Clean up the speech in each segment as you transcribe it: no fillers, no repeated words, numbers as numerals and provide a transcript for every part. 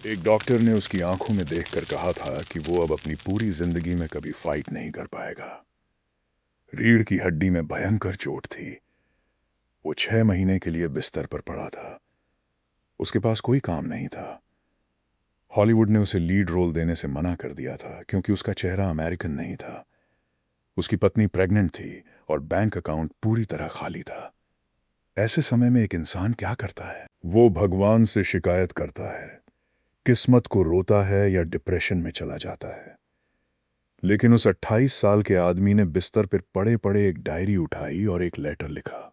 एक डॉक्टर ने उसकी आंखों में देखकर कहा था कि वो अब अपनी पूरी जिंदगी में कभी फाइट नहीं कर पाएगा। रीढ़ की हड्डी में भयंकर चोट थी। वो 6 महीने के लिए बिस्तर पर पड़ा था। उसके पास कोई काम नहीं था। हॉलीवुड ने उसे लीड रोल देने से मना कर दिया था क्योंकि उसका चेहरा अमेरिकन नहीं था। उसकी पत्नी प्रेग्नेंट थी और बैंक अकाउंट पूरी तरह खाली था। ऐसे समय में एक इंसान क्या करता है? वो भगवान से शिकायत करता है, किस्मत को रोता है या डिप्रेशन में चला जाता है। लेकिन उस 28 साल के आदमी ने बिस्तर पर पड़े पड़े एक डायरी उठाई और एक लेटर लिखा।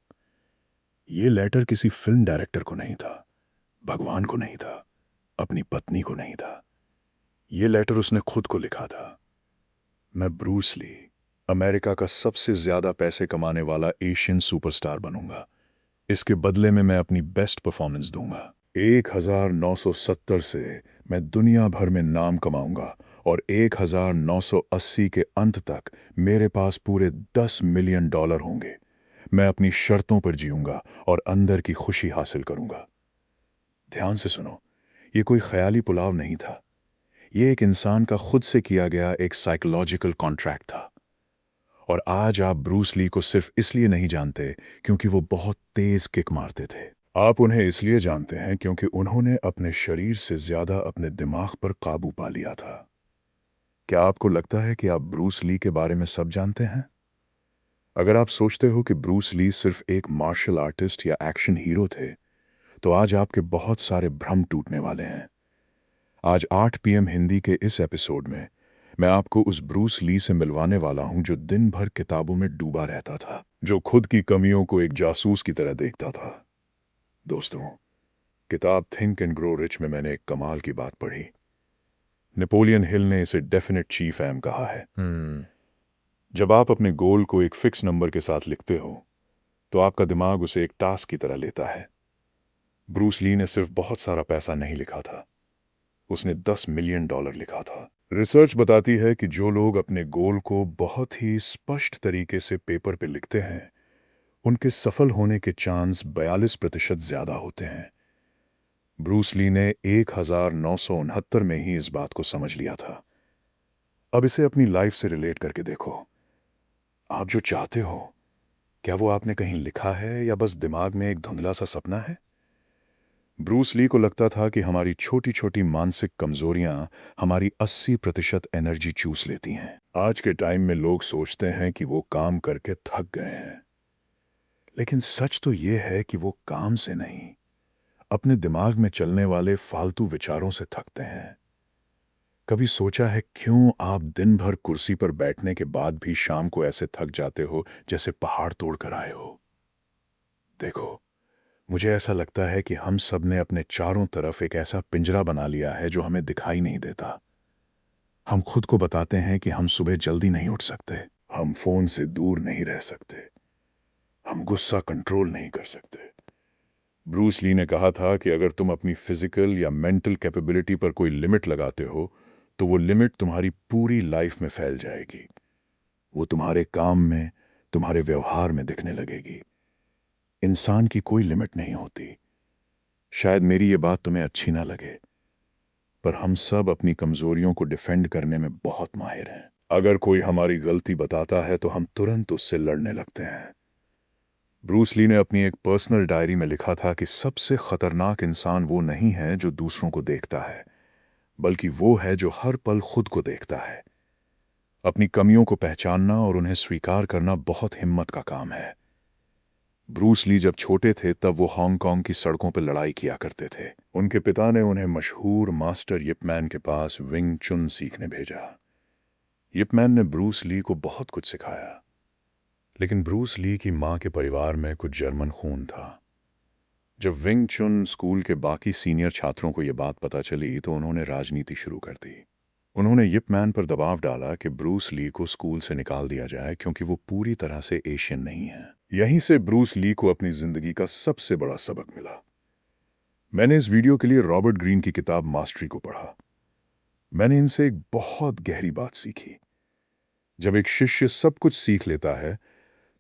ये लेटर किसी फिल्म डायरेक्टर को नहीं था, भगवान को नहीं था, अपनी पत्नी को नहीं था। ये लेटर उसने खुद को लिखा था। मैं ब्रूस ली, अमेरिका का सबसे ज्यादा पैसे कमाने वाला एशियन सुपरस्टार बनूंगा। इसके बदले में मैं अपनी बेस्ट परफॉर्मेंस दूंगा। 1970 से मैं दुनिया भर में नाम कमाऊंगा और 1980 के अंत तक मेरे पास पूरे $10 मिलियन होंगे। मैं अपनी शर्तों पर जीऊंगा और अंदर की खुशी हासिल करूंगा। ध्यान से सुनो, ये कोई ख्याली पुलाव नहीं था। ये एक इंसान का खुद से किया गया एक साइकोलॉजिकल कॉन्ट्रैक्ट था। और आज आप ब्रूस ली को सिर्फ इसलिए नहीं जानते क्योंकि वो बहुत तेज किक मारते थे। आप उन्हें इसलिए जानते हैं क्योंकि उन्होंने अपने शरीर से ज्यादा अपने दिमाग पर काबू पा लिया था। क्या आपको लगता है कि आप ब्रूस ली के बारे में सब जानते हैं? अगर आप सोचते हो कि ब्रूस ली सिर्फ एक मार्शल आर्टिस्ट या एक्शन हीरो थे, तो आज आपके बहुत सारे भ्रम टूटने वाले हैं। आज 8 PM हिंदी के इस एपिसोड में मैं आपको उस ब्रूस ली से मिलवाने वाला हूं जो दिन भर किताबों में डूबा रहता था, जो खुद की कमियों को एक जासूस की तरह देखता था। दोस्तों, किताब थिंक एंड ग्रो रिच में मैंने एक कमाल की बात पढ़ी। नेपोलियन हिल ने इसे डेफिनेट चीफ एम कहा है। जब आप अपने गोल को एक फिक्स नंबर के साथ लिखते हो तो आपका दिमाग उसे एक टास्क की तरह लेता है। ब्रूस ली ने सिर्फ बहुत सारा पैसा नहीं लिखा था, उसने $10 मिलियन लिखा था। रिसर्च बताती है कि जो लोग अपने गोल को बहुत ही स्पष्ट तरीके से पेपर पे लिखते हैं, उनके सफल होने के चांस 42% ज्यादा होते हैं। ब्रूस ली ने 1969 में ही इस बात को समझ लिया था। अब इसे अपनी लाइफ से रिलेट करके देखो। आप जो चाहते हो, क्या वो आपने कहीं लिखा है या बस दिमाग में एक धुंधला सा सपना है? ब्रूस ली को लगता था कि हमारी छोटी छोटी मानसिक कमजोरियां हमारी 80% एनर्जी चूस लेती हैं। आज के टाइम में लोग सोचते हैं कि वो काम करके थक गए हैं, लेकिन सच तो ये है कि वो काम से नहीं, अपने दिमाग में चलने वाले फालतू विचारों से थकते हैं। कभी सोचा है क्यों आप दिन भर कुर्सी पर बैठने के बाद भी शाम को ऐसे थक जाते हो जैसे पहाड़ तोड़ कर आए हो? देखो, मुझे ऐसा लगता है कि हम सब ने अपने चारों तरफ एक ऐसा पिंजरा बना लिया है जो हमें दिखाई नहीं देता। हम खुद को बताते हैं कि हम सुबह जल्दी नहीं उठ सकते, हम फोन से दूर नहीं रह सकते, हम गुस्सा कंट्रोल नहीं कर सकते। ब्रूस ली ने कहा था कि अगर तुम अपनी फिजिकल या मेंटल कैपेबिलिटी पर कोई लिमिट लगाते हो, तो वो लिमिट तुम्हारी पूरी लाइफ में फैल जाएगी। वो तुम्हारे काम में, तुम्हारे व्यवहार में दिखने लगेगी। इंसान की कोई लिमिट नहीं होती। शायद मेरी ये बात तुम्हें अच्छी ना लगे, पर हम सब अपनी कमजोरियों को डिफेंड करने में बहुत माहिर हैं। अगर कोई हमारी गलती बताता है तो हम तुरंत उससे लड़ने लगते हैं। ब्रूस ली ने अपनी एक पर्सनल डायरी में लिखा था कि सबसे खतरनाक इंसान वो नहीं है जो दूसरों को देखता है, बल्कि वो है जो हर पल खुद को देखता है। अपनी कमियों को पहचानना और उन्हें स्वीकार करना बहुत हिम्मत का काम है। ब्रूस ली जब छोटे थे तब वो हांगकांग की सड़कों पर लड़ाई किया करते थे। उनके पिता ने उन्हें मशहूर मास्टर यिप मैन के पास विंग चुन सीखने भेजा। यिप मैन ने ब्रूस ली को बहुत कुछ सिखाया, लेकिन ब्रूस ली की मां के परिवार में कुछ जर्मन खून था। जब विंग चुन स्कूल के बाकी सीनियर छात्रों को यह बात पता चली तो उन्होंने राजनीति शुरू कर दी। उन्होंने यिप मैन पर दबाव डाला कि ब्रूस ली को स्कूल से निकाल दिया जाए क्योंकि वो पूरी तरह से एशियन नहीं है। यहीं से ब्रूस ली को अपनी जिंदगी का सबसे बड़ा सबक मिला। मैंने इस वीडियो के लिए रॉबर्ट ग्रीन की किताब मास्टरी को पढ़ा। मैंने इनसे एक बहुत गहरी बात सीखी। जब एक शिष्य सब कुछ सीख लेता है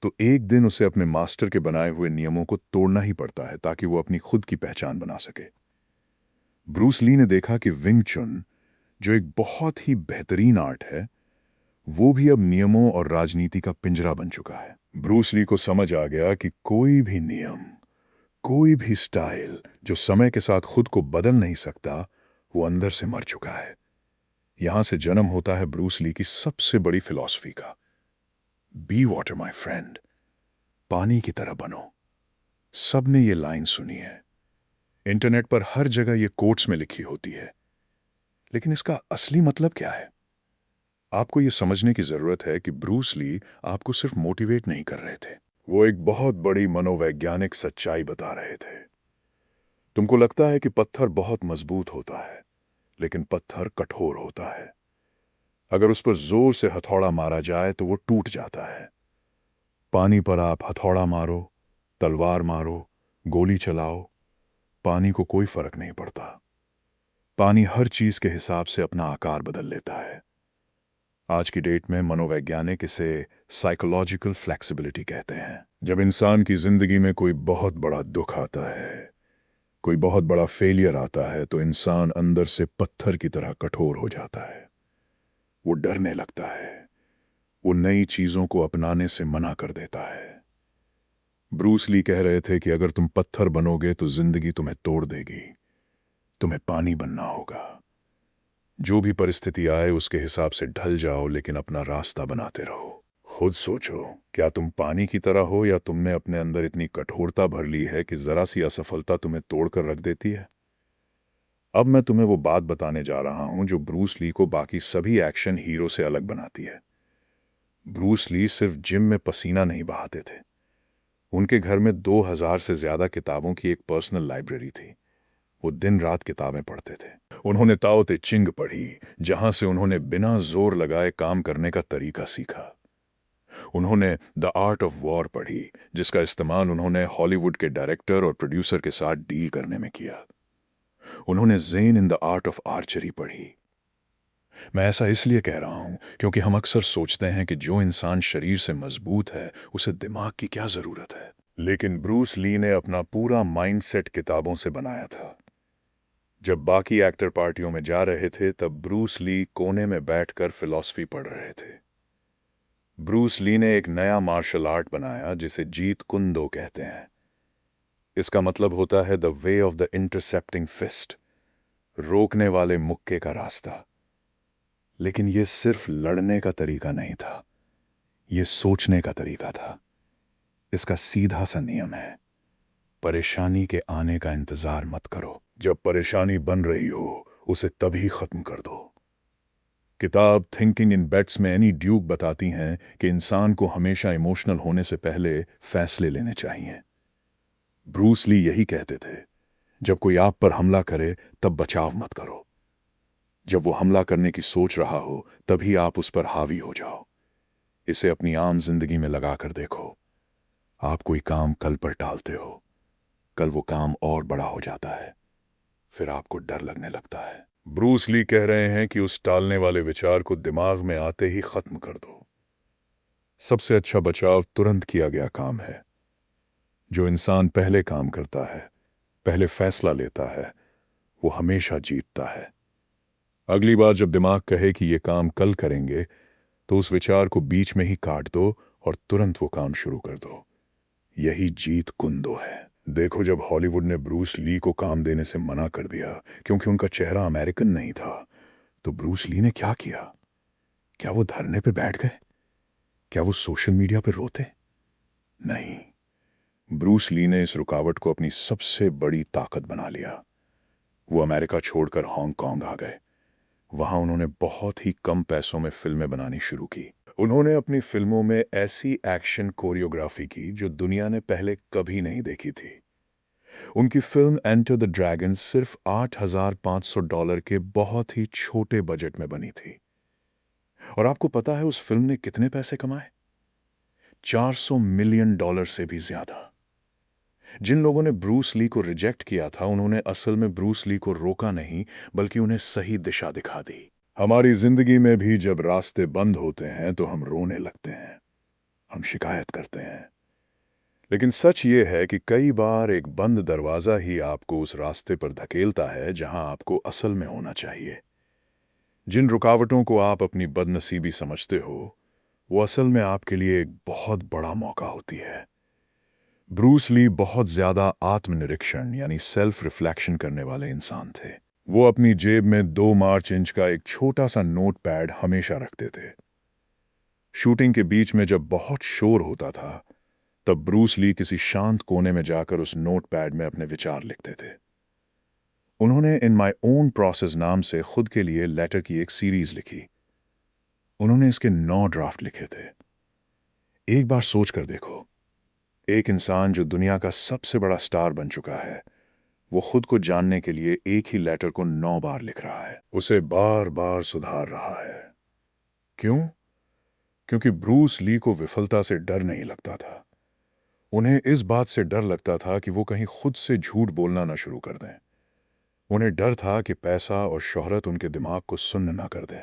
तो एक दिन उसे अपने मास्टर के बनाए हुए नियमों को तोड़ना ही पड़ता है ताकि वो अपनी खुद की पहचान बना सके। ब्रूस ली ने देखा कि विंग चुन, जो एक बहुत ही बेहतरीन आर्ट है, वो भी अब नियमों और राजनीति का पिंजरा बन चुका है। ब्रूस ली को समझ आ गया कि कोई भी नियम, कोई भी स्टाइल जो समय के साथ खुद को बदल नहीं सकता, वो अंदर से मर चुका है। यहां से जन्म होता है ब्रूस ली की सबसे बड़ी फिलॉसफी का, बी वाटर माई फ्रेंड, पानी की तरह बनो। सबने ये लाइन सुनी है, इंटरनेट पर हर जगह ये कोट्स में लिखी होती है, लेकिन इसका असली मतलब क्या है? आपको ये समझने की जरूरत है कि ब्रूस ली आपको सिर्फ मोटिवेट नहीं कर रहे थे, वो एक बहुत बड़ी मनोवैज्ञानिक सच्चाई बता रहे थे। तुमको लगता है कि पत्थर बहुत मजबूत होता है, लेकिन पत्थर कठोर होता है। अगर उस पर जोर से हथौड़ा मारा जाए तो वो टूट जाता है। पानी पर आप हथौड़ा मारो, तलवार मारो, गोली चलाओ, पानी को कोई फर्क नहीं पड़ता। पानी हर चीज के हिसाब से अपना आकार बदल लेता है। आज की डेट में मनोवैज्ञानिक इसे साइकोलॉजिकल फ्लेक्सिबिलिटी कहते हैं। जब इंसान की जिंदगी में कोई बहुत बड़ा दुख आता है, कोई बहुत बड़ा फेलियर आता है, तो इंसान अंदर से पत्थर की तरह कठोर हो जाता है। वो डरने लगता है, वो नई चीजों को अपनाने से मना कर देता है। ब्रूस ली कह रहे थे कि अगर तुम पत्थर बनोगे तो जिंदगी तुम्हें तोड़ देगी, तुम्हें पानी बनना होगा। जो भी परिस्थिति आए उसके हिसाब से ढल जाओ, लेकिन अपना रास्ता बनाते रहो। खुद सोचो, क्या तुम पानी की तरह हो, या तुमने अपने अंदर इतनी कठोरता भर ली है कि जरा सी असफलता तुम्हें तोड़कर रख देती है? अब मैं तुम्हें वो बात बताने जा रहा हूं जो ब्रूस ली को बाकी सभी एक्शन हीरो से अलग बनाती है। ब्रूस ली सिर्फ जिम में पसीना नहीं बहाते थे, उनके घर में 2000 से ज्यादा किताबों की एक पर्सनल लाइब्रेरी थी। वो दिन रात किताबें पढ़ते थे। उन्होंने ताओ ते चिंग पढ़ी, जहां से उन्होंने बिना जोर लगाए काम करने का तरीका सीखा। उन्होंने द आर्ट ऑफ वॉर पढ़ी, जिसका इस्तेमाल उन्होंने हॉलीवुड के डायरेक्टर और प्रोड्यूसर के साथ डील करने में किया। उन्होंने Zen in the art of archery पढ़ी। मैं ऐसा इसलिए कह रहा हूं क्योंकि हम अक्सर सोचते हैं कि जो इंसान शरीर से मजबूत है उसे दिमाग की क्या जरूरत है, लेकिन ब्रूस ली ने अपना पूरा माइंडसेट किताबों से बनाया था। जब बाकी एक्टर पार्टियों में जा रहे थे, तब ब्रूस ली कोने में बैठकर फिलॉसफी पढ़ रहे थे। ब्रूस ली ने एक नया मार्शल आर्ट बनाया जिसे जीत कुंदो कहते हैं। इसका मतलब होता है the way of the intercepting fist, रोकने वाले मुक्के का रास्ता। लेकिन यह सिर्फ लड़ने का तरीका नहीं था, यह सोचने का तरीका था। इसका सीधा सा नियम है, परेशानी के आने का इंतजार मत करो, जब परेशानी बन रही हो उसे तभी खत्म कर दो। किताब थिंकिंग इन बेट्स में एनी ड्यूक बताती हैं कि इंसान को हमेशा इमोशनल होने से पहले फैसले लेने चाहिए। ब्रूस ली यही कहते थे, जब कोई आप पर हमला करे तब बचाव मत करो। जब वो हमला करने की सोच रहा हो तभी आप उस पर हावी हो जाओ। इसे अपनी आम जिंदगी में लगा कर देखो। आप कोई काम कल पर टालते हो, कल वो काम और बड़ा हो जाता है, फिर आपको डर लगने लगता है। ब्रूस ली कह रहे हैं कि उस टालने वाले विचार को दिमाग में आते ही खत्म कर दो। सबसे अच्छा बचाव तुरंत किया गया काम है। जो इंसान पहले काम करता है, पहले फैसला लेता है, वो हमेशा जीतता है। अगली बार जब दिमाग कहे कि ये काम कल करेंगे, तो उस विचार को बीच में ही काट दो और तुरंत वो काम शुरू कर दो। यही जीत कुंदो है। देखो, जब हॉलीवुड ने ब्रूस ली को काम देने से मना कर दिया क्योंकि उनका चेहरा अमेरिकन नहीं था, तो ब्रूस ली ने क्या किया? क्या वो धरने पे बैठ गए? क्या वो सोशल मीडिया पे रोते? नहीं, ब्रूस ली ने इस रुकावट को अपनी सबसे बड़ी ताकत बना लिया। वो अमेरिका छोड़कर हांगकांग आ गए। वहां उन्होंने बहुत ही कम पैसों में फिल्में बनानी शुरू की। उन्होंने अपनी फिल्मों में ऐसी एक्शन कोरियोग्राफी की जो दुनिया ने पहले कभी नहीं देखी थी। उनकी फिल्म एंटर द ड्रैगन सिर्फ $8,500 के बहुत ही छोटे बजट में बनी थी। और आपको पता है उस फिल्म ने कितने पैसे कमाए? $400 मिलियन से भी ज्यादा। जिन लोगों ने ब्रूस ली को रिजेक्ट किया था, उन्होंने असल में ब्रूस ली को रोका नहीं, बल्कि उन्हें सही दिशा दिखा दी। हमारी जिंदगी में भी जब रास्ते बंद होते हैं तो हम रोने लगते हैं, हम शिकायत करते हैं, लेकिन सच ये है कि कई बार एक बंद दरवाज़ा ही आपको उस रास्ते पर धकेलता है जहां आपको असल में होना चाहिए। जिन रुकावटों को आप अपनी बदनसीबी समझते हो, वो असल में आपके लिए एक बहुत बड़ा मौका होती है। ब्रूस ली बहुत ज़्यादा आत्मनिरीक्षण यानी सेल्फ रिफ्लेक्शन करने वाले इंसान थे। वो अपनी जेब में 2 मार्च इंच का एक छोटा सा नोट पैड हमेशा रखते थे। शूटिंग के बीच में जब बहुत शोर होता था, तब ब्रूस ली किसी शांत कोने में जाकर उस नोट पैड में अपने विचार लिखते थे। उन्होंने इन माई ओन प्रोसेस नाम से खुद के लिए लेटर की एक सीरीज लिखी। उन्होंने इसके 9 ड्राफ्ट लिखे थे। एक बार सोच कर देखो, एक इंसान जो दुनिया का सबसे बड़ा स्टार बन चुका है, वो खुद को जानने के लिए एक ही लेटर को 9 बार लिख रहा है, उसे बार बार सुधार रहा है। क्यों? क्योंकि ब्रूस ली को विफलता से डर नहीं लगता था। उन्हें इस बात से डर लगता था कि वो कहीं खुद से झूठ बोलना न शुरू कर दें। उन्हें डर था कि पैसा और शोहरत उनके दिमाग को सुन्न न कर दें।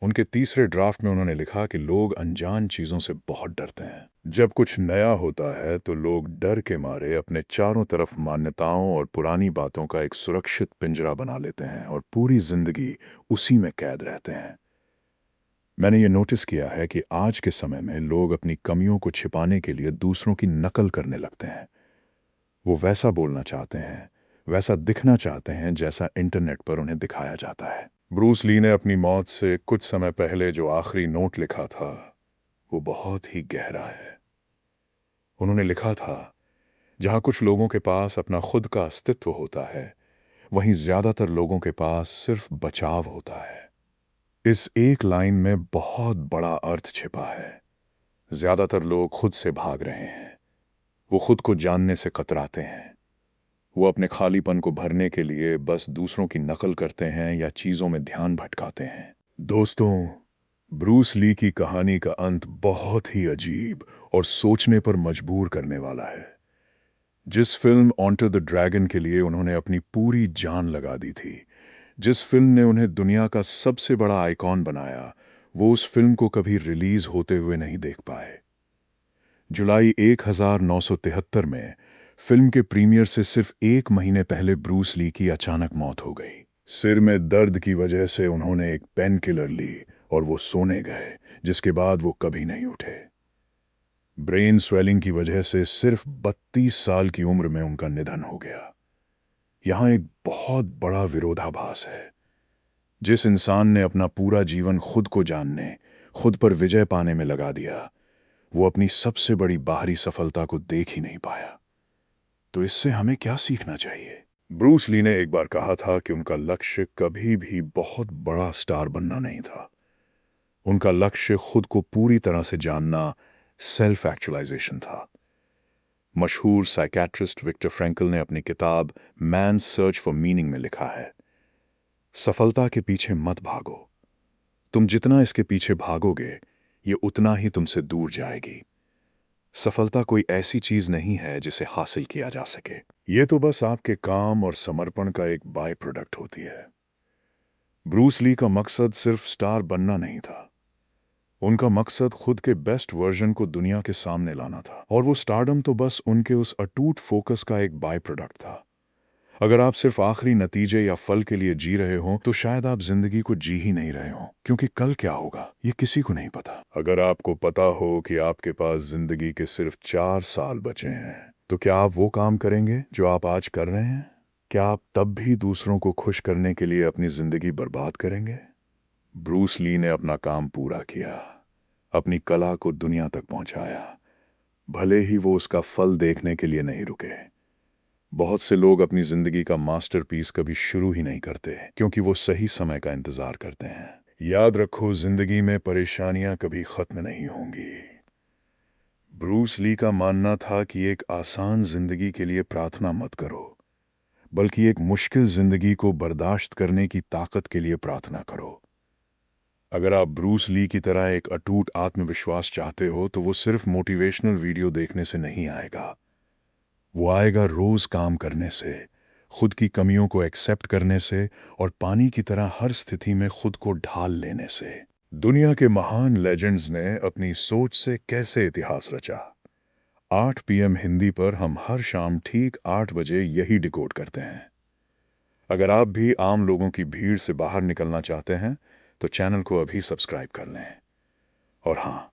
उनके तीसरे ड्राफ्ट में उन्होंने लिखा कि लोग अनजान चीज़ों से बहुत डरते हैं। जब कुछ नया होता है तो लोग डर के मारे अपने चारों तरफ मान्यताओं और पुरानी बातों का एक सुरक्षित पिंजरा बना लेते हैं और पूरी जिंदगी उसी में कैद रहते हैं। मैंने ये नोटिस किया है कि आज के समय में लोग अपनी कमियों को छिपाने के लिए दूसरों की नकल करने लगते हैं। वो वैसा बोलना चाहते हैं, वैसा दिखना चाहते हैं जैसा इंटरनेट पर उन्हें दिखाया जाता है। ब्रूस ली ने अपनी मौत से कुछ समय पहले जो आखिरी नोट लिखा था, वो बहुत ही गहरा है। उन्होंने लिखा था, जहां कुछ लोगों के पास अपना खुद का अस्तित्व होता है, वहीं ज्यादातर लोगों के पास सिर्फ बचाव होता है। इस एक लाइन में बहुत बड़ा अर्थ छिपा है। ज्यादातर लोग खुद से भाग रहे हैं। वो खुद को जानने से कतराते हैं। वो अपने खालीपन को भरने के लिए बस दूसरों की नकल करते हैं या चीजों में ध्यान भटकाते हैं। दोस्तों, ब्रूस ली की कहानी का अंत बहुत ही अजीब और सोचने पर मजबूर करने वाला है। जिस फिल्म ऑन्टर द ड्रैगन के लिए उन्होंने अपनी पूरी जान लगा दी थी, जिस फिल्म ने उन्हें दुनिया का सबसे बड़ा आइकॉन बनाया, वो उस फिल्म को कभी रिलीज होते हुए नहीं देख पाए। जुलाई 1973 में फिल्म के प्रीमियर से सिर्फ 1 महीने पहले ब्रूस ली की अचानक मौत हो गई। सिर में दर्द की वजह से उन्होंने एक पेन किलर ली और वो सोने गए, जिसके बाद वो कभी नहीं उठे। ब्रेन स्वेलिंग की वजह से सिर्फ 32 साल की उम्र में उनका निधन हो गया। यहां एक बहुत बड़ा विरोधाभास है। जिस इंसान ने अपना पूरा जीवन खुद को जानने, खुद पर विजय पाने में लगा दिया, वो अपनी सबसे बड़ी बाहरी सफलता को देख ही नहीं पाया। तो इससे हमें क्या सीखना चाहिए? ब्रूस ली ने एक बार कहा था कि उनका लक्ष्य कभी भी बहुत बड़ा स्टार बनना नहीं था। उनका लक्ष्य खुद को पूरी तरह से जानना, सेल्फ एक्चुअलाइजेशन था। मशहूर साइकेट्रिस्ट विक्टर फ्रैंकल ने अपनी किताब मैन सर्च फॉर मीनिंग में लिखा है, सफलता के पीछे मत भागो। तुम जितना इसके पीछे भागोगे, ये उतना ही तुमसे दूर जाएगी। सफलता कोई ऐसी चीज नहीं है जिसे हासिल किया जा सके। ये तो बस आपके काम और समर्पण का एक बाय प्रोडक्ट होती है। ब्रूस ली का मकसद सिर्फ स्टार बनना नहीं था। उनका मकसद खुद के बेस्ट वर्जन को दुनिया के सामने लाना था, और वो स्टारडम तो बस उनके उस अटूट फोकस का एक बाय प्रोडक्ट था। अगर आप सिर्फ आखिरी नतीजे या फल के लिए जी रहे हो, तो शायद आप जिंदगी को जी ही नहीं रहे हो, क्योंकि कल क्या होगा ये किसी को नहीं पता। अगर आपको पता हो कि आपके पास जिंदगी के सिर्फ 4 साल बचे हैं, तो क्या आप वो काम करेंगे जो आप आज कर रहे हैं? क्या आप तब भी दूसरों को खुश करने के लिए अपनी जिंदगी बर्बाद करेंगे? ब्रूस ली ने अपना काम पूरा किया, अपनी कला को दुनिया तक पहुंचाया, भले ही वो उसका फल देखने के लिए नहीं रुके। बहुत से लोग अपनी जिंदगी का मास्टरपीस कभी शुरू ही नहीं करते, क्योंकि वो सही समय का इंतजार करते हैं। याद रखो, जिंदगी में परेशानियां कभी खत्म नहीं होंगी। ब्रूस ली का मानना था कि एक आसान जिंदगी के लिए प्रार्थना मत करो, बल्कि एक मुश्किल जिंदगी को बर्दाश्त करने की ताकत के लिए प्रार्थना करो। अगर आप ब्रूस ली की तरह एक अटूट आत्मविश्वास चाहते हो, तो वो सिर्फ मोटिवेशनल वीडियो देखने से नहीं आएगा। वो आएगा रोज काम करने से, खुद की कमियों को एक्सेप्ट करने से, और पानी की तरह हर स्थिति में खुद को ढाल लेने से। दुनिया के महान लेजेंड्स ने अपनी सोच से कैसे इतिहास रचा, 8 PM हिंदी पर हम हर शाम ठीक 8 बजे यही डिकोड करते हैं। अगर आप भी आम लोगों की भीड़ से बाहर निकलना चाहते हैं तो चैनल को अभी सब्सक्राइब कर लें। और हाँ,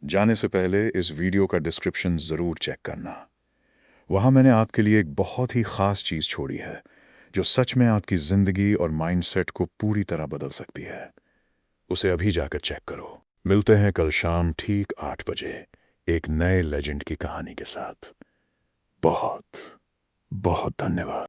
जाने से पहले इस वीडियो का डिस्क्रिप्शन ज़रूर चेक करना। वहाँ मैंने आपके लिए एक बहुत ही ख़ास चीज़ छोड़ी है जो सच में आपकी ज़िंदगी और माइंडसेट को पूरी तरह बदल सकती है। उसे अभी जाकर चेक करो। मिलते हैं कल शाम ठीक 8 बजे एक नए लेजेंड की कहानी के साथ। बहुत बहुत धन्यवाद।